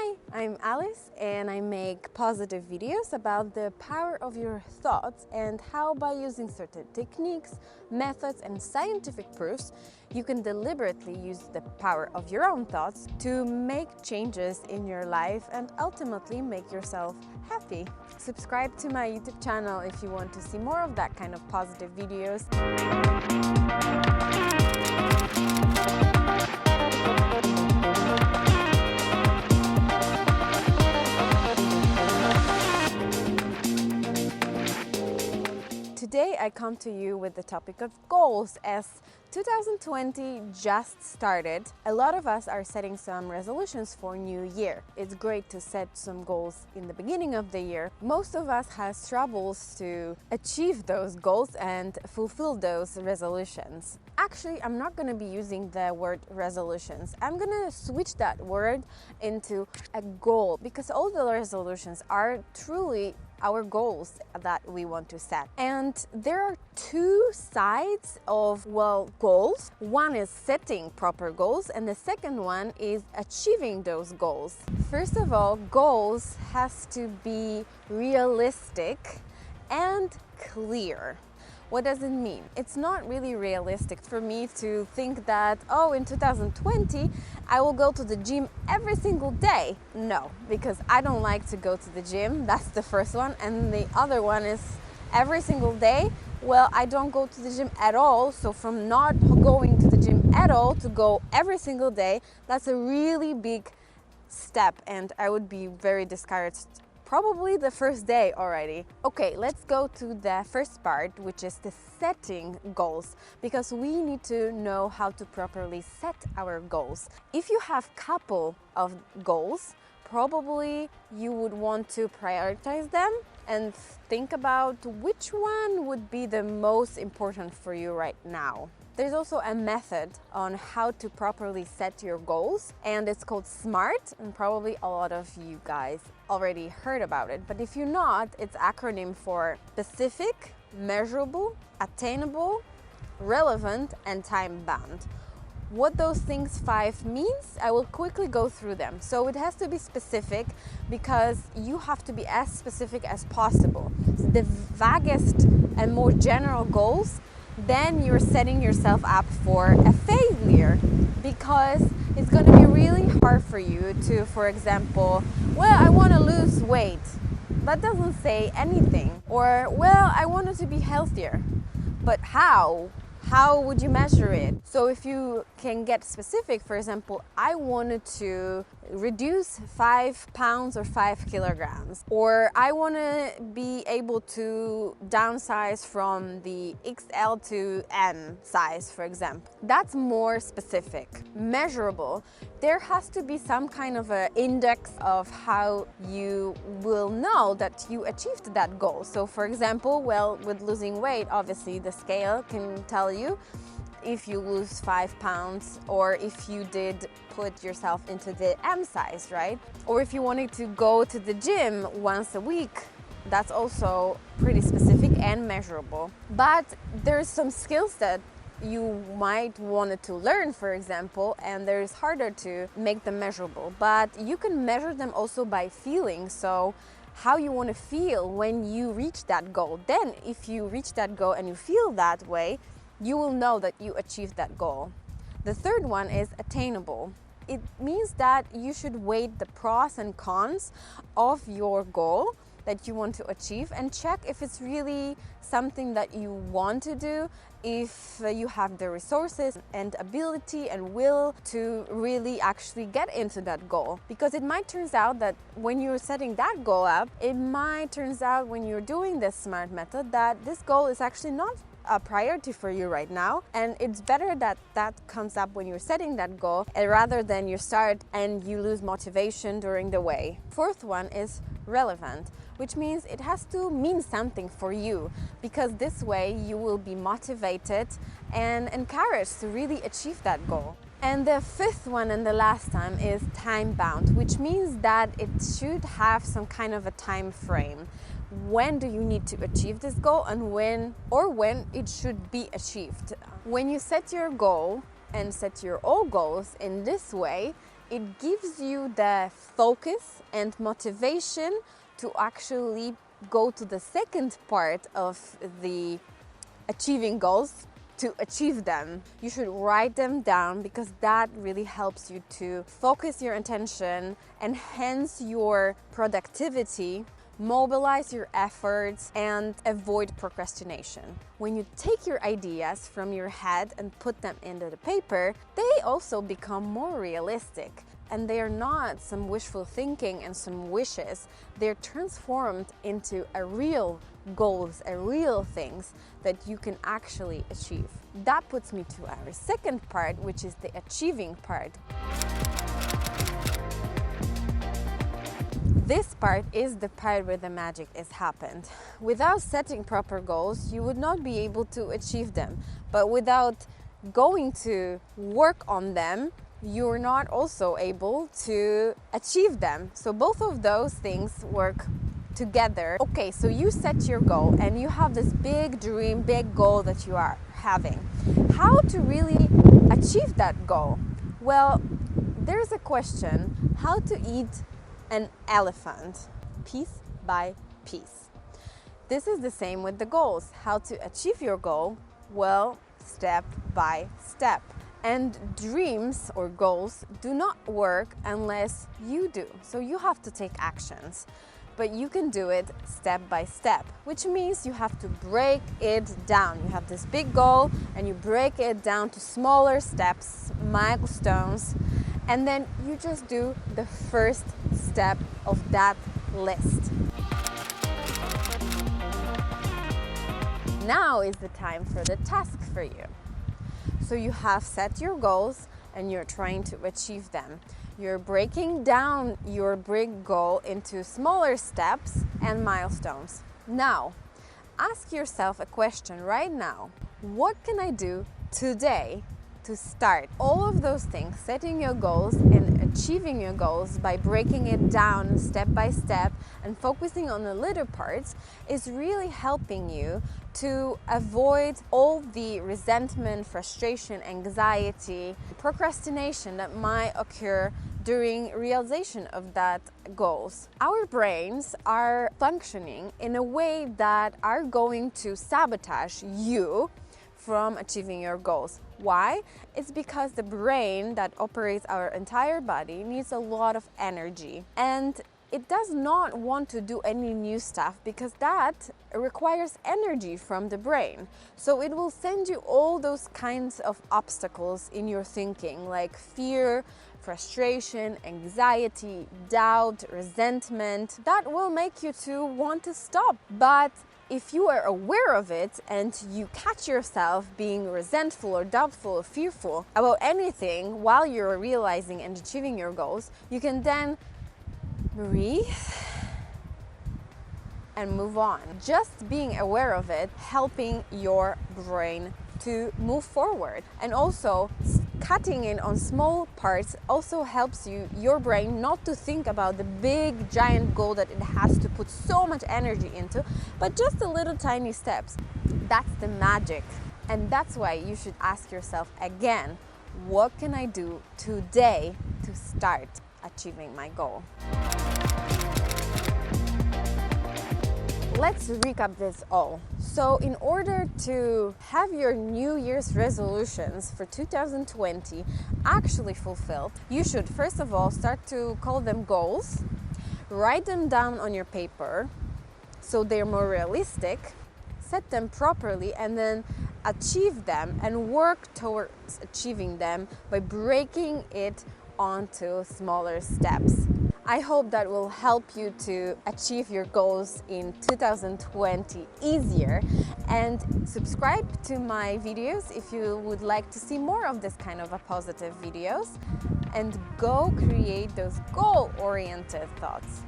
Hi, I'm Alice and I make positive videos about the power of your thoughts and how by using certain techniques, methods and scientific proofs you can deliberately use the power of your own thoughts to make changes in your life and ultimately make yourself happy. Subscribe to my YouTube channel if you want to see more of that kind of positive videos. Today I come to you with the topic of goals. As 2020 just started, a lot of us are setting some resolutions for new year. It's great to set some goals in the beginning of the year. Most of us has troubles to achieve those goals and fulfill those resolutions. Actually, I'm not going to be using the word resolutions. I'm going to switch that word into a goal, because all the resolutions are truly our goals that we want to set. And there are two sides of, goals. One is setting proper goals and the second one is achieving those goals. First of all, goals has to be realistic and clear. What does it mean? It's not really realistic for me to think that, in 2020, I will go to the gym every single day. No, because I don't like to go to the gym. That's the first one. And the other one is every single day. Well, I don't go to the gym at all. So from not going to the gym at all to go every single day, that's a really big step. And I would be very discouraged probably the first day already. Okay, let's go to the first part, which is the setting goals, because we need to know how to properly set our goals. If you have a couple of goals, probably you would want to prioritize them and think about which one would be the most important for you right now. There's also a method on how to properly set your goals, and it's called SMART, and probably a lot of you guys already heard about it. But if you're not, it's acronym for specific, measurable, attainable, relevant, and time-bound. What those things 5 means, I will quickly go through them. So it has to be specific because you have to be as specific as possible. So the vaguest and more general goals, then you're setting yourself up for a failure, because it's going to be really hard for you to, for example, I want to lose weight. That doesn't say anything. Or, I wanted to be healthier. But how? How would you measure it? So if you can get specific, for example, I wanted to reduce 5 pounds or 5 kilograms, or I want to be able to downsize from the XL to M size, for example. That's more specific. Measurable, there has to be some kind of an index of how you will know that you achieved that goal. So for example, with losing weight, obviously the scale can tell you if you lose 5 pounds or if you did put yourself into the M size, right? Or if you wanted to go to the gym once a week, that's also pretty specific and measurable. But there's some skills that you might want to learn, for example, and there's harder to make them measurable. But you can measure them also by feeling. So how you want to feel when you reach that goal. Then if you reach that goal and you feel that way, you will know that you achieved that goal. The third one is attainable. It means that you should weigh the pros and cons of your goal that you want to achieve and check if it's really something that you want to do, if you have the resources and ability and will to really actually get into that goal. Because it might turn out that when you're setting that goal up, it might turn out when you're doing this SMART method that this goal is actually not a priority for you right now, and it's better that that comes up when you're setting that goal rather than you start and you lose motivation during the way. Fourth one is relevant, which means it has to mean something for you, because this way you will be motivated and encouraged to really achieve that goal. And the fifth one and the last time is time bound, which means that it should have some kind of a time frame. When do you need to achieve this goal and when it should be achieved? When you set your goal and set your own goals in this way, it gives you the focus and motivation to actually go to the second part of the achieving goals, to achieve them. You should write them down because that really helps you to focus your attention, enhance your productivity, mobilize your efforts, and avoid procrastination. When you take your ideas from your head and put them into the paper, they also become more realistic. And they are not some wishful thinking and some wishes. They're transformed into a real goals, a real things that you can actually achieve. That puts me to our second part, which is the achieving part. This part is the part where the magic is happened. Without setting proper goals, you would not be able to achieve them. But without going to work on them, you're not also able to achieve them. So both of those things work together. Okay, so you set your goal and you have this big dream, big goal that you are having. How to really achieve that goal? Well, there's a question: how to eat an elephant piece by piece. This is the same with the goals. How to achieve your goal? Well, step by step. And dreams or goals do not work unless you do. So you have to take actions. But you can do it step by step, which means you have to break it down. You have this big goal and you break it down to smaller steps, milestones, and then you just do the first step of that list. Now is the time for the task for you. So you have set your goals and you're trying to achieve them. You're breaking down your big goal into smaller steps and milestones. Now, ask yourself a question right now. What can I do today to start? All of those things, setting your goals and achieving your goals by breaking it down step by step and focusing on the little parts, is really helping you to avoid all the resentment, frustration, anxiety, procrastination that might occur during realization of that goals. Our brains are functioning in a way that are going to sabotage you from achieving your goals. Why? It's because the brain that operates our entire body needs a lot of energy, and it does not want to do any new stuff because that requires energy from the brain. So it will send you all those kinds of obstacles in your thinking, like fear, frustration, anxiety, doubt, resentment, that will make you to want to stop. But if you are aware of it and you catch yourself being resentful or doubtful or fearful about anything while you're realizing and achieving your goals, you can then breathe and move on. Just being aware of it, helping your brain to move forward. And also, cutting in on small parts also helps your brain not to think about the big giant goal that it has to put so much energy into, but just the little tiny steps. That's the magic. And that's why you should ask yourself again, what can I do today to start achieving my goal? Let's recap this all. So in order to have your New Year's resolutions for 2020 actually fulfilled, you should first of all start to call them goals, write them down on your paper so they're more realistic, set them properly, and then achieve them and work towards achieving them by breaking it onto smaller steps. I hope that will help you to achieve your goals in 2020 easier, and subscribe to my videos if you would like to see more of this kind of positive videos, and go create those goal-oriented thoughts.